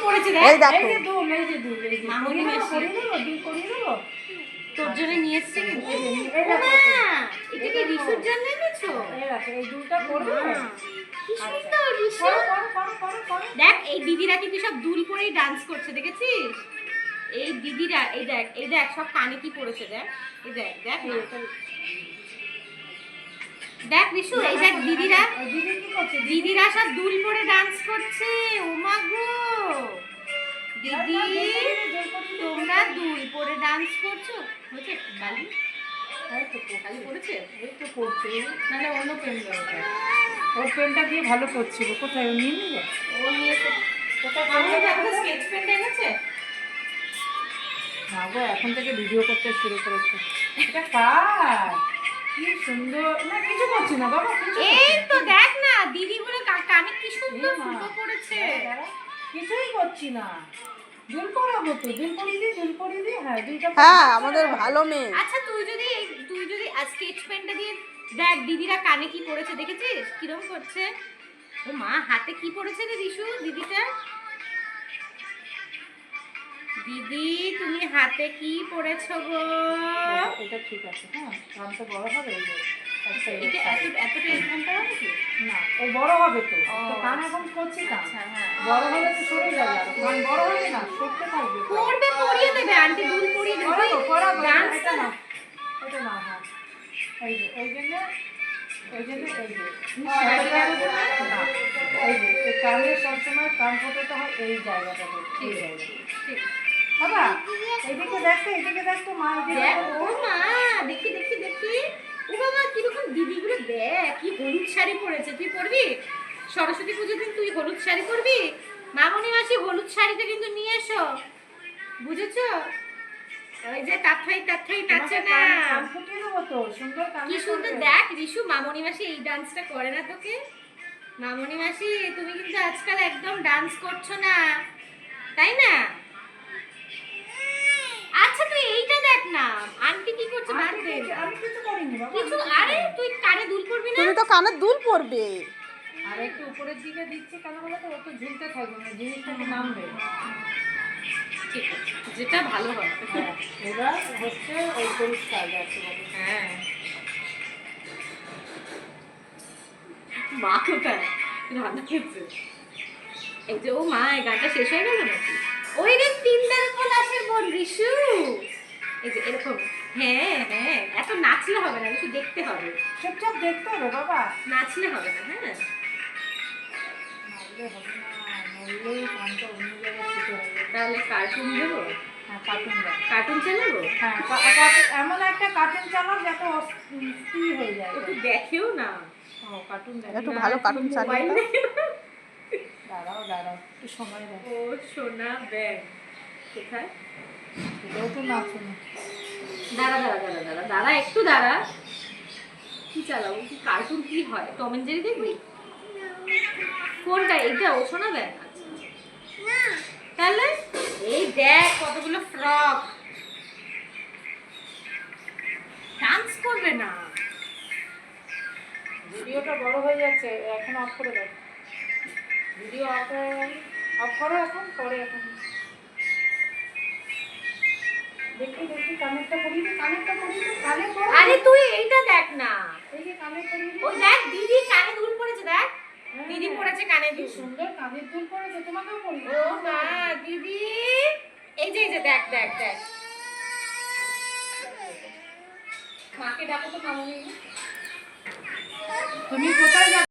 পড়েছে রে। এই দেখো, এই যে দুল, এই যে দুল, এই যে মামনি মাসি করিয়ে দেবো, দুল করিয়ে দেবো। তোর জন্য নিয়ে এসেছে কিন্তু। এই দেখো, এটা কি রিশুর জন্য এনেছো? এই দেখো, এই দুলটা করবে। কি সুন্দর রিশু। করো, করো, করো, করো, করো। দেখ এই দিদিরা কিন্তু সব দুল পরেই ডান্স করছে, দেখেছিস? এই দিদিরা এই দেখ সব কানে কি পড়েছে দেখ। এই দেখ দেখ না। দেখ রিশু, এই দেখ দিদিরা দিদি কি করছে? দিদিরা সব দুল পরে ডান্স করছে। ও মা গো দিদি, তোমরা দুল পরে ডান্স করছো? হচ্ছে গালি গালি পড়েছে? এই তো করছে, নাহলে অন্য পেন দরকার। ওর পেনটা দিয়ে ভালো করছিল, কোথায় ও নিয়ে নিবে? ও নিয়ে কোথায় আমাদের একটা স্কেচ পেন এনেছে। না গো, এখন থেকে ভিডিও করতে শুরু করেছে। এটা কার? কি সুন্দর। না কিছু করছি না বাবা, কিছু এই তো দেখ না দিদিগুলো কানে কি সুন্দর ফুটো পড়েছে। কিছুই করছি না। দুল পরাবো তো, দুল পরিয়ে দিই, দুল পরিয়ে দিই। হ্যাঁ দুলটা হ্যাঁ আমাদের ভালো মেয়ে। আচ্ছা তুই যদি স্কেচ পেনটা দিয়ে দেখ দিদিরা কানে কি পড়েছে, দেখেছিস কিরম করছে? ও মা হাতে কি পড়েছে রে রিশু দিদিটা? দিদি তুমি হাতে কি পড়েছো গো? এটা ঠিক আছে। হ্যাঁ কানটা বড় হবে। এই যে আচ্ছা, এটা এতটা এখানটা হবে কি? না ও বড় হবে তো। ও, তো কান এখন করছি না। আচ্ছা হ্যাঁ বড় হলে তো সরে যাবে, আর কান বড় হবে না, সরতে থাকবে। পড়বে, পরিয়ে দেবে আন্টি, দুল পরিয়ে দেবে। পরাবো, পরাবো। ডান্স এটা না, এটা না। হ্যাঁ এই যে এই জন্য, এই জন্য এই যে না, এই যে এই কানে সবসময় কান ফোটাতে হয় এই জায়গাটাতে, এই জায়গা। ঠিক বাবা এইদিকে দেখো, এইদিকে দেখো মা, দেখ। ও মা দেখি দেখি দেখি। ও বাবা কিরকম দিদিগুলো দেখ কি হলুদ শাড়ি পরেছে। তুই পরবি সরস্বতী পুজোর দিন? তুই হলুদ শাড়ি পরবি? মামনি মাসি হলুদ শাড়িটা কিন্তু নিয়ে এসো, বুঝেছো? ওই যে তাথাই নাচে না। কান ফুটিয়ে দেবো তো, সুন্দর কান। কি সুন্দর দেখ রিশু, মামনি মাসি এই ডান্সটা করে না তোকে? মামনি মাসি তুমি কিন্তু আজকাল একদম ডান্স করছো না, তাই না? আচ্ছা তুই এইটা দেখ না আন্টি কি করছে, বাদ দে। আমি কিছু করিনি বাবা। কিছু আরে তুই কানে দুল পরবি না? তুমি তো কানের দুল পরবে। আর একটু উপরের দিকে দিচ্ছি কেন বলো তো, ও তো ঝুলতে থাকবে না, জিনিসটাকে নামবে। ঠিক আছে যেটা ভালো হবে। হ্যাঁ, এবার হচ্ছে ওই পরিষ্কার যাচ্ছে বলে। হ্যাঁ মা কোথায় রান্না করছে? এই যে ও মা এই গানটা শেষ হয়ে গেল নাকি? ওই রে তিনদার পলাশের বোন রিশু, এই যে এরকম। হ্যাঁ হ্যাঁ এত নাচলে হবে না রিশু, দেখতে হবে। চুপচাপ দেখতে হবে বাবা। নাচলে হবে না। হ্যাঁ নাচলে হবে না, নড়লেই কানটা অন্য জায়গায় ছুটে হবে। তাহলে কার্টুন দেবো? হ্যাঁ কার্টুন দেখ। কার্টুন চালাবো? হ্যাঁ এমন একটা কার্টুন চালাও যাতে অস্থির হয়ে যায়। একটু দেখেও না। ও কার্টুন দেখ। একটু ভালো কার্টুন চালিয়ে মোবাইল দাও। দাঁড়াও দাঁড়াও, একটু সময় দাও। ও সোনা ব্যাগ কোথায়? এটাও তো নাচো না। দাঁড়া একটু দাঁড়া। কি চালাবো? কি কার্টুন কি হয়? টম এন্ড জেরি দেখবি? কোনটা? এটা ও সোনা ব্যাগ? তাহলে এই দেখ কতগুলো ফ্রক। ডান্স করবে না? ভিডিওটা বড় হয়ে যাচ্ছে, এখন অফ করে দাও। ভিডিও অফ করো এখন, পরে এখন দেখি দেখি। কানেরটা করিয়ে দিই, কানেরটা করিয়ে দিই, কানে করো। আরে তুই এইটা দেখ না। এই যে কানে করিয়ে দিই। ওই দেখ দিদি কানে দুল পড়েছে, দেখ দিদি পড়েছে কানে কি দুল। সুন্দর কানের দুল পরেছে, তোমাকেও পরিয়ে ও দিই। মা দিদি এই যে দেখ দেখ দেখ। মাকে ডাকো তো মামনি। তুমি কোথায়